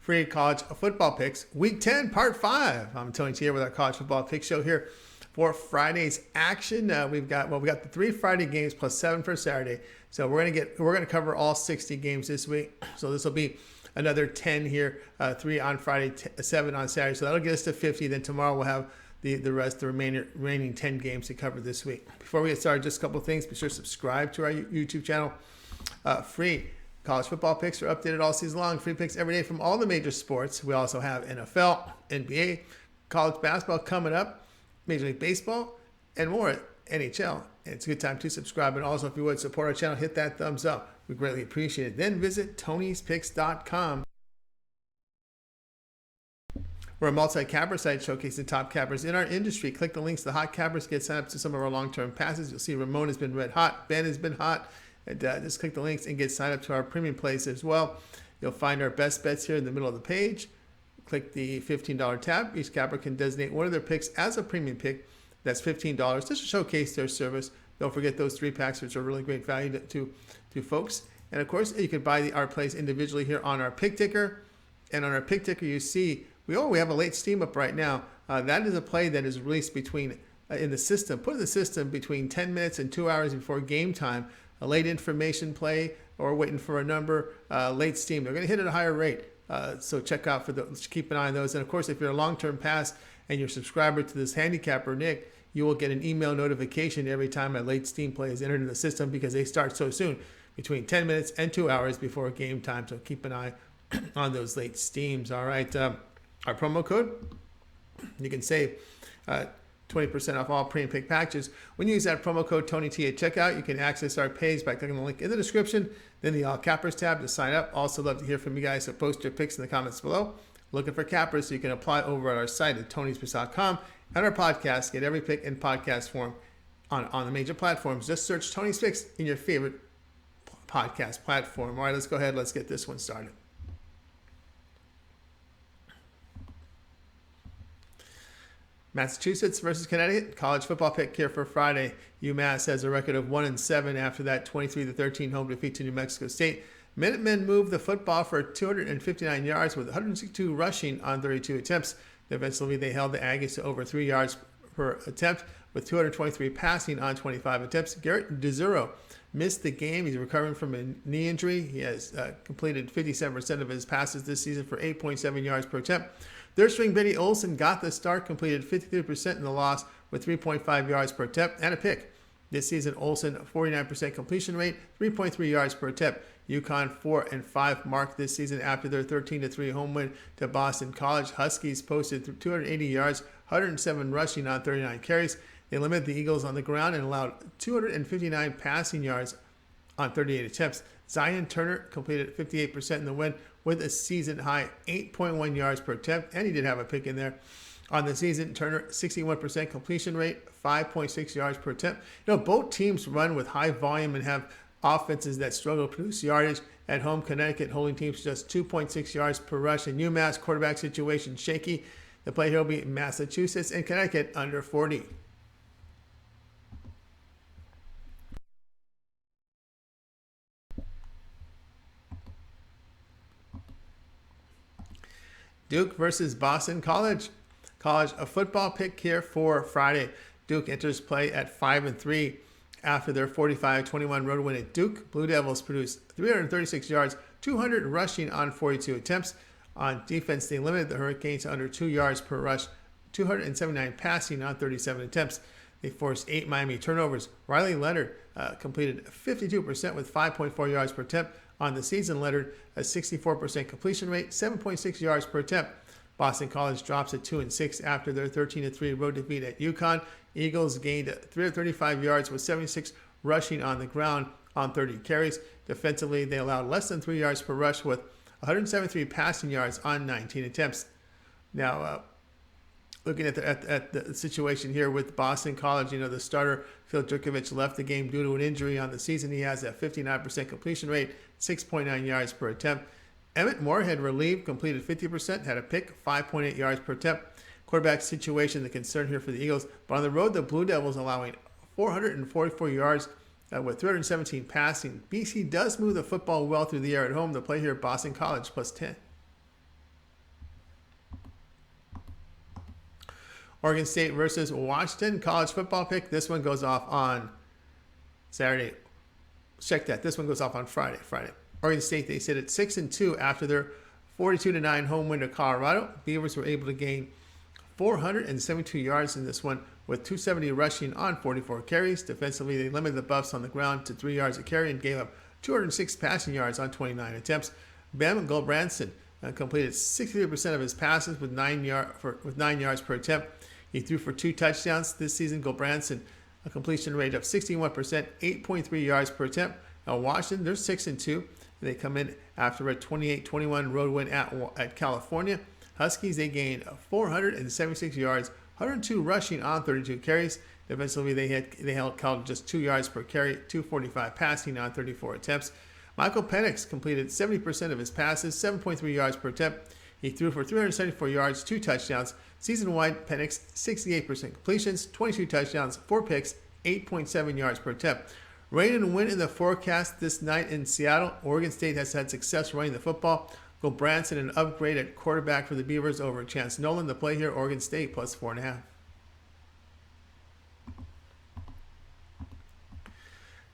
free college football picks. Week 10, part 5. I'm Tony T here with our college football pick show here for Friday's action. We got the 3 Friday games plus 7 for Saturday. So we're gonna cover all 60 games this week. So this will be another 10 here, 3 on Friday, 7 on Saturday. So that'll get us to 50. Then tomorrow we'll have the remaining 10 games to cover this week. Before we get started, just a couple of things. Be sure to subscribe to our YouTube channel. Free college football picks are updated all season long. Free picks every day from all the major sports. We also have NFL, NBA, college basketball coming up, Major League Baseball, and more, NHL. And it's a good time to subscribe. And also, if you would support our channel, hit that thumbs up. We greatly appreciate it. Then visit Tony'sPicks.com. We're a multi-capper site showcasing top cappers in our industry. Click the links to the hot cappers, get signed up to some of our long-term passes. You'll see Ramon has been red hot, Ben has been hot. And just click the links and get signed up to our premium plays as well. You'll find our best bets here in the middle of the page. Click the $15 tab. Each capper can designate one of their picks as a premium pick. That's $15 just to showcase their service. Don't forget those 3 packs, which are really great value to folks. And of course, you can buy our plays individually here on our pick ticker. And on our pick ticker, you see we have a late steam up right now. That is a play that is released between in the system, put in the system between 10 minutes and 2 hours before game time. A late information play or waiting for a number, late steam. They're going to hit at a higher rate. So check out for those, keep an eye on those. And of course, if you're a long-term pass and you're a subscriber to this handicapper, Nick, you will get an email notification every time a late steam play is entered in the system because they start so soon, between 10 minutes and 2 hours before game time. So keep an eye on those late steams. All right. Our promo code, you can save 20% off all premium pick packages. When you use that promo code TonyT at checkout, you can access our page by clicking the link in the description, then the All Cappers tab to sign up. Also love to hear from you guys, so post your picks in the comments below. Looking for cappers, so you can apply over at our site at Tony'sPicks.com and our podcast. Get every pick in podcast form on the major platforms. Just search Tony's Picks in your favorite podcast platform. All right, let's go ahead. Let's get this one started. Massachusetts versus Connecticut, college football pick here for Friday. UMass has a record of 1-7 after that 23-13 home defeat to New Mexico State. Minutemen moved the football for 259 yards with 162 rushing on 32 attempts. Defensively, they held the Aggies to over 3 yards per attempt with 223 passing on 25 attempts. Garrett DeZuro missed the game. He's recovering from a knee injury. He has completed 57% of his passes this season for 8.7 yards per attempt. Third string Betty Olson got the start, completed 53% in the loss with 3.5 yards per attempt and a pick. This season, Olson 49% completion rate, 3.3 yards per attempt. UConn 4-5 mark this season after their 13-3 home win to Boston College. Huskies posted 280 yards, 107 rushing on 39 carries. They limited the Eagles on the ground and allowed 259 passing yards on 38 attempts. Zion Turner completed 58% in the win with a season-high 8.1 yards per attempt, and he did have a pick in there. On the season, Turner, 61% completion rate, 5.6 yards per attempt. Both teams run with high volume and have offenses that struggle to produce yardage. At home, Connecticut holding teams just 2.6 yards per rush, and UMass quarterback situation shaky. The play here will be Massachusetts and Connecticut under 40. Duke versus Boston College. A football pick here for Friday. Duke enters play at 5-3 after their 45-21 road win at Duke. Blue Devils produced 336 yards, 200 rushing on 42 attempts. On defense, they limited the Hurricanes to under 2 yards per rush, 279 passing on 37 attempts. They forced 8 Miami turnovers. Riley Leonard completed 52% with 5.4 yards per attempt. On the season, Leonard a 64% completion rate, 7.6 yards per attempt. Boston College drops at 2-6 after their 13-3 road defeat at UConn. Eagles gained 335 yards with 76 rushing on the ground on 30 carries. Defensively, they allowed less than 3 yards per rush with 173 passing yards on 19 attempts. Now, looking at the situation here with Boston College, the starter, Phil Jurkovich, left the game due to an injury on the season. He has a 59% completion rate, 6.9 yards per attempt. Emmett Moorhead relieved, completed 50%, had a pick, 5.8 yards per attempt. Quarterback situation, the concern here for the Eagles. But on the road, the Blue Devils allowing 444 yards with 317 passing. BC does move the football well through the air at home. The play here, Boston College +10. Oregon State versus Washington, college football pick. This one goes off on Saturday. Check that. This one goes off on Friday. Oregon State, they sit at 6-2 after their 42-9 home win to Colorado. Beavers were able to gain 472 yards in this one with 270 rushing on 44 carries. Defensively, they limited the Buffs on the ground to 3 yards a carry and gave up 206 passing yards on 29 attempts. Bam Gulbranson completed 63% of his passes with 9 yards per attempt. He threw for 2 touchdowns this season. Gulbranson, a completion rate of 61%, 8.3 yards per attempt. Now Washington, they're 6-2. They come in after a 28-21 road win at California. Huskies, they gained 476 yards, 102 rushing on 32 carries. Defensively, they held Cal just 2 yards per carry, 245 passing on 34 attempts. Michael Penix completed 70% of his passes, 7.3 yards per attempt. He threw for 374 yards, 2 touchdowns. Season-wide, Penix 68% completions, 22 touchdowns, 4 picks, 8.7 yards per attempt. Rain and wind in the forecast this night in Seattle. Oregon State has had success running the football. Gulbranson, an upgrade at quarterback for the Beavers over Chance Nolan. The play here, Oregon State plus 4.5.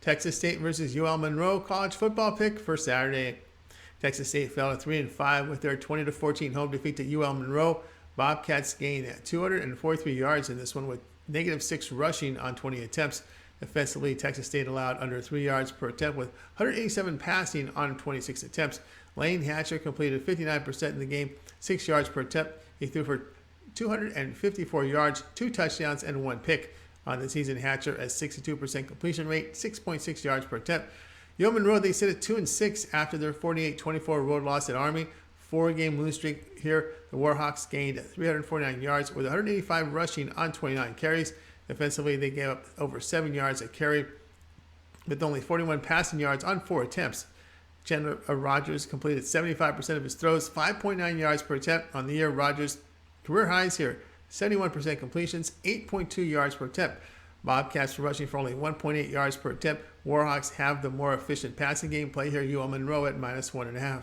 Texas State versus UL Monroe, college football pick for Saturday. Texas State fell to 3-5 with their 20-14 home defeat to UL Monroe. Bobcats gained 243 yards in this one with -6 rushing on 20 attempts. Defensively, Texas State allowed under 3 yards per attempt with 187 passing on 26 attempts. Lane Hatcher completed 59% in the game, 6 yards per attempt. He threw for 254 yards, 2 touchdowns, and 1 pick. On the season, Hatcher at 62% completion rate, 6.6 yards per attempt. UL Monroe, they sit at 2-6 after their 48-24 road loss at Army. 4-game losing streak here. The Warhawks gained 349 yards with 185 rushing on 29 carries. Defensively, they gave up over 7 yards a carry with only 41 passing yards on 4 attempts. Chandler Rogers completed 75% of his throws, 5.9 yards per attempt. On the year, Rogers' career highs here, 71% completions, 8.2 yards per attempt. Bobcats were rushing for only 1.8 yards per attempt. Warhawks have the more efficient passing game. Play here, UL Monroe at -1.5.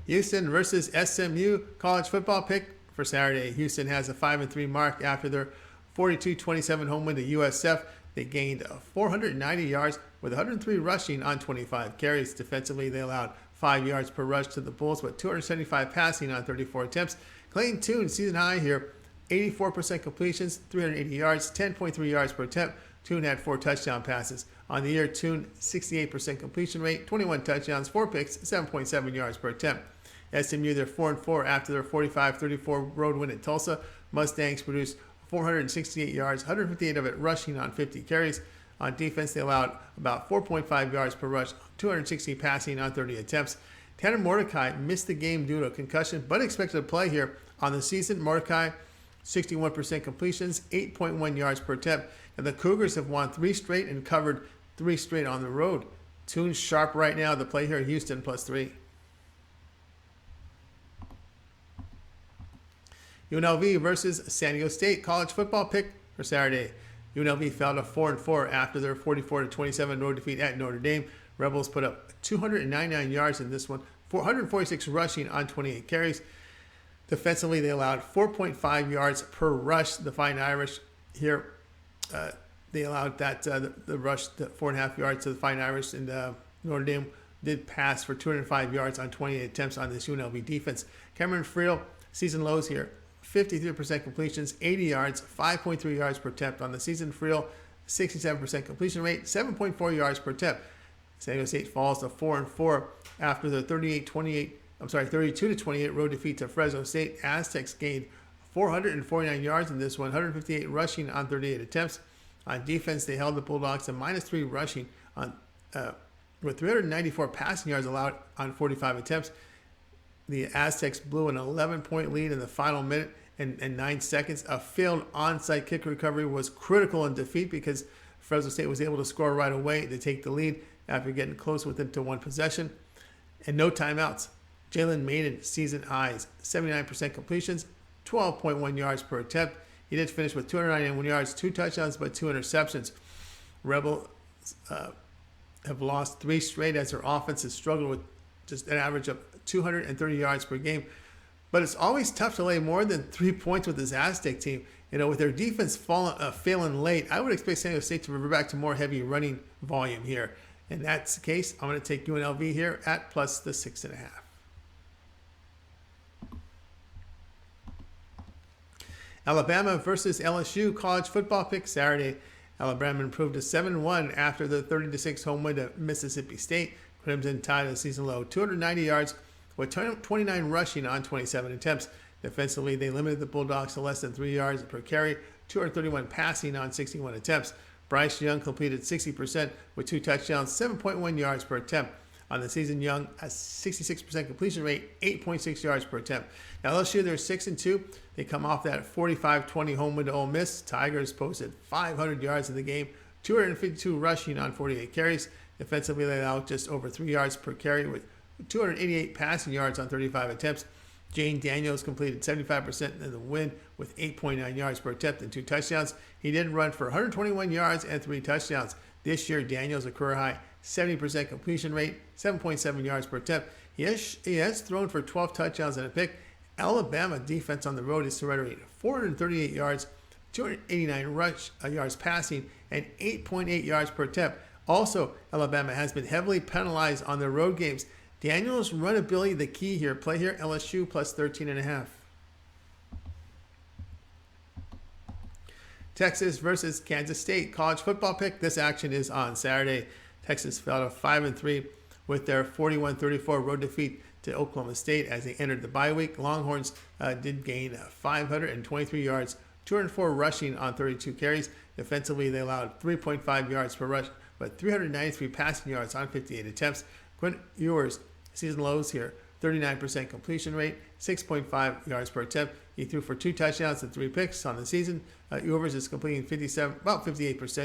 Houston versus SMU, college football pick for Saturday. Houston has a 5-3 mark after their 42-27 home win to USF. They gained 490 yards with 103 rushing on 25 carries. Defensively, they allowed 5 yards per rush to the Bulls with 275 passing on 34 attempts. Clayton Tune, season high here, 84% completions, 380 yards, 10.3 yards per attempt. Tune had 4 touchdown passes. On the year, Tune, 68% completion rate, 21 touchdowns, 4 picks, 7.7 yards per attempt. SMU, they're 4-4 after their 45-34 road win at Tulsa. Mustangs produced 468 yards, 158 of it rushing on 50 carries. On defense, they allowed about 4.5 yards per rush, 260 passing on 30 attempts. Tanner Mordecai missed the game due to a concussion, but expected to play here on the season. Mordecai, 61% completions, 8.1 yards per attempt. And the Cougars have won 3 straight and covered 3 straight on the road. Tune's sharp right now. The play here, Houston +3. UNLV versus San Diego State, college football pick for Saturday. UNLV fell to 4-4 after their 44-27 road defeat at Notre Dame. Rebels put up 299 yards in this one, 446 rushing on 28 carries. Defensively, they allowed 4.5 yards per rush. The Fighting Irish here, they allowed that the rush, the 4.5 yards to the Fighting Irish, and Notre Dame did pass for 205 yards on 28 attempts on this UNLV defense. Cameron Friel, season lows here. 53% completions, 80 yards, 5.3 yards per attempt on the season. Friel, 67% completion rate, 7.4 yards per attempt. San Diego State falls to 4-4 after the 32-28 road defeat to Fresno State. Aztecs gained 449 yards in this one, 158 rushing on 38 attempts. On defense, they held the Bulldogs to -3 rushing on with 394 passing yards allowed on 45 attempts. The Aztecs blew an 11-point lead in the final minute and 9 seconds. A failed onside kick recovery was critical in defeat because Fresno State was able to score right away to take the lead after getting close with it to 1 possession. And no timeouts. Jalen Maiden, season highs, 79% completions, 12.1 yards per attempt. He did finish with 291 yards, 2 touchdowns, but 2 interceptions. Rebels have lost 3 straight as their offense has struggled with just an average of 230 yards per game. But it's always tough to lay more than 3 points with this Aztec team. With their defense failing late, I would expect San Diego State to revert back to more heavy running volume here. And that's the case. I'm going to take UNLV here at plus the 6.5. Alabama versus LSU college football pick Saturday. Alabama improved to 7-1 after the 30-6 home win to Mississippi State. Crimson tied a season low 290 yards with 29 rushing on 27 attempts. Defensively, they limited the Bulldogs to less than 3 yards per carry, 231 passing on 61 attempts. Bryce Young completed 60% with 2 touchdowns, 7.1 yards per attempt. On the season, Young has 66% completion rate, 8.6 yards per attempt. Now, LSU, they're 6-2. They come off that 45-20 home win to Ole Miss. Tigers posted 500 yards in the game, 252 rushing on 48 carries. Defensively, they allowed just over 3 yards per carry with 288 passing yards on 35 attempts. Jane Daniels completed 75% in the win with 8.9 yards per attempt and 2 touchdowns. He did run for 121 yards and 3 touchdowns. This year, Daniels a career high 70% completion rate, 7.7 yards per attempt. He has thrown for 12 touchdowns and a pick. Alabama defense on the road is surrendering 438 yards, 289 yards passing, and 8.8 yards per attempt. Also, Alabama has been heavily penalized on their road games. Daniels' runability, the key here. Play here, LSU plus 13.5. Texas versus Kansas State college football pick. This action is on Saturday. Texas fell to 5-3 with their 41-34 road defeat to Oklahoma State as they entered the bye week. Longhorns did gain 523 yards, 204 rushing on 32 carries. Defensively, they allowed 3.5 yards per rush, but 393 passing yards on 58 attempts. Quinn Ewers, season lows here, 39% completion rate, 6.5 yards per attempt. He threw for 2 touchdowns and 3 picks on the season. Ewers is completing about 58%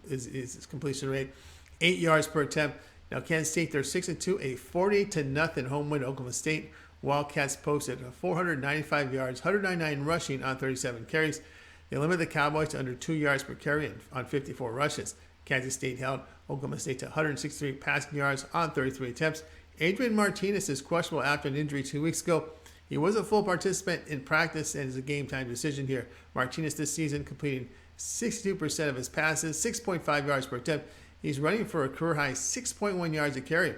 is his completion rate, 8 yards per attempt. Now, Kansas State, they're 6-2, a 40-0 home win to Oklahoma State. Wildcats posted 495 yards, 199 rushing on 37 carries. They limited the Cowboys to under 2 yards per carry on 54 rushes. Kansas State held Oklahoma State to 163 passing yards on 33 attempts. Adrian Martinez is questionable after an injury 2 weeks ago. He was a full participant in practice and is a game-time decision here. Martinez this season completing 62% of his passes, 6.5 yards per attempt. He's running for a career-high 6.1 yards a carry.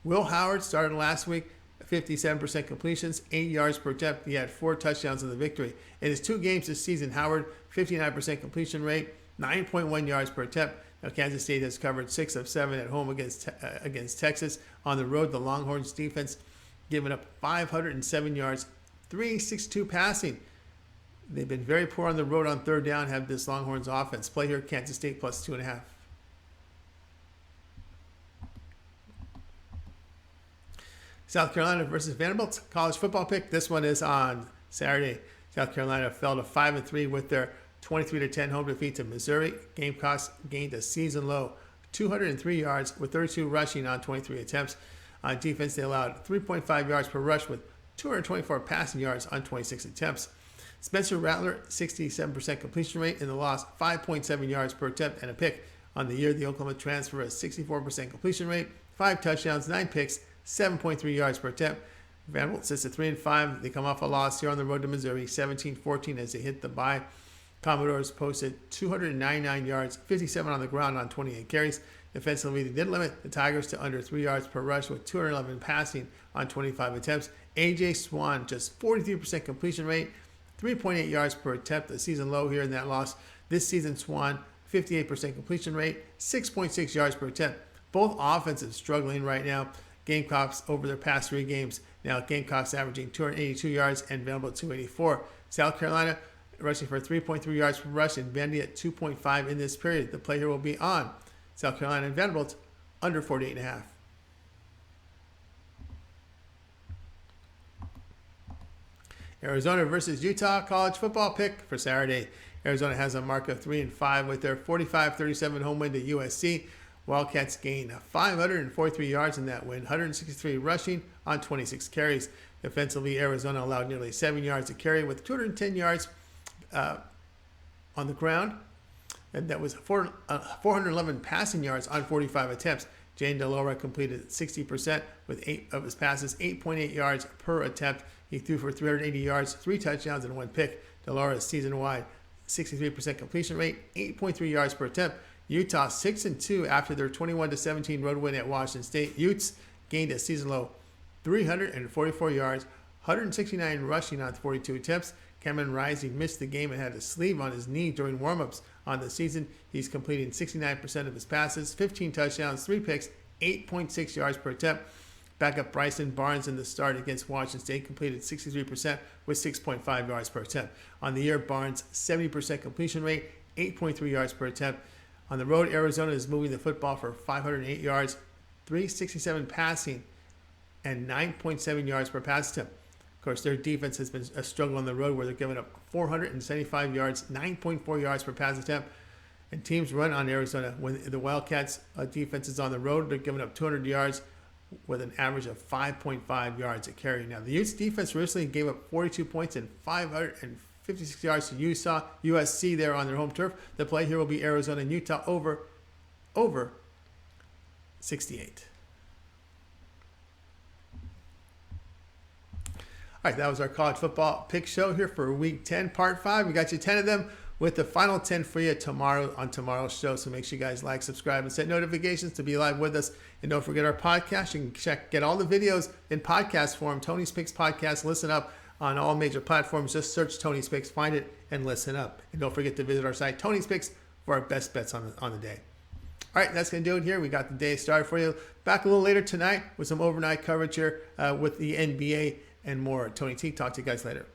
Will Howard started last week, 57% completions, 8 yards per attempt. He had 4 touchdowns in the victory. In his 2 games this season, Howard, 59% completion rate, 9.1 yards per attempt. Now, Kansas State has covered 6 of 7 at home against Texas. On the road, the Longhorns defense giving up 507 yards, 362 passing. They've been very poor on the road on third down, have this Longhorns offense. Play here, Kansas State plus 2.5. South Carolina versus Vanderbilt college football pick. This one is on Saturday. South Carolina fell to 5-3 with their 23-10 home defeat to Missouri. Gamecocks gained a season low 203 yards with 32 rushing on 23 attempts. On defense, they allowed 3.5 yards per rush with 224 passing yards on 26 attempts. Spencer Rattler, 67% completion rate in the loss, 5.7 yards per attempt and a pick. On the year, the Oklahoma transfer has 64% completion rate, 5 touchdowns, 9 picks, 7.3 yards per attempt. Vanderbilt sits at 3-5. They come off a loss here on the road to Missouri, 17-14 as they hit the bye. Commodores posted 299 yards, 57 on the ground on 28 carries. Defensively, they did limit the Tigers to under 3 yards per rush with 211 passing on 25 attempts. A.J. Swan, just 43% completion rate, 3.8 yards per attempt, a season low here in that loss. This season, Swan, 58% completion rate, 6.6 yards per attempt. Both offenses struggling right now. Gamecocks over their past 3 games. Now, Gamecocks averaging 282 yards and Vanderbilt 284. South Carolina rushing for 3.3 yards per rush and Vandy at 2.5 in this period. The play here will be on South Carolina and Vanderbilt under 48.5. Arizona versus Utah college football pick for Saturday. Arizona has a mark of 3-5 with their 45-37 home win to USC. Wildcats gained 543 yards in that win, 163 rushing on 26 carries. Defensively, Arizona allowed nearly 7 yards to carry with 210 yards on the ground. And that was 411 passing yards on 45 attempts. Jane DeLora completed 60% with 8 of his passes, 8.8 yards per attempt. He threw for 380 yards, 3 touchdowns, and 1 pick. DeLora's season-wide 63% completion rate, 8.3 yards per attempt. Utah 6-2 after their 21-17 road win at Washington State. Utes gained a season-low 344 yards, 169 rushing on 42 attempts. Cameron Rising missed the game and had a sleeve on his knee during warm-ups on the season. He's completing 69% of his passes, 15 touchdowns, 3 picks, 8.6 yards per attempt. Backup Bryson Barnes in the start against Washington State completed 63% with 6.5 yards per attempt. On the year, Barnes 70% completion rate, 8.3 yards per attempt. On the road, Arizona is moving the football for 508 yards, 367 passing, and 9.7 yards per pass attempt. Of course, their defense has been a struggle on the road where they're giving up 475 yards, 9.4 yards per pass attempt. And teams run on Arizona. When the Wildcats defense is on the road, they're giving up 200 yards with an average of 5.5 yards a carry. Now, the Utes defense recently gave up 42 points and 556 yards to USC there on their home turf. The play here will be Arizona and Utah over 68. All right, that was our college football pick show here for week 10, part 5. We got you 10 of them with the final 10 for you tomorrow on tomorrow's show. So make sure you guys like, subscribe, and set notifications to be live with us. And don't forget our podcast. You can get all the videos in podcast form. Tony's Picks Podcast. Listen up on all major platforms. Just search Tony's Picks, find it, and listen up. And don't forget to visit our site, Tony's Picks, for our best bets on the day. All right, that's going to do it here. We got the day started for you. Back a little later tonight with some overnight coverage here with the NBA and more. Tony T, talk to you guys later.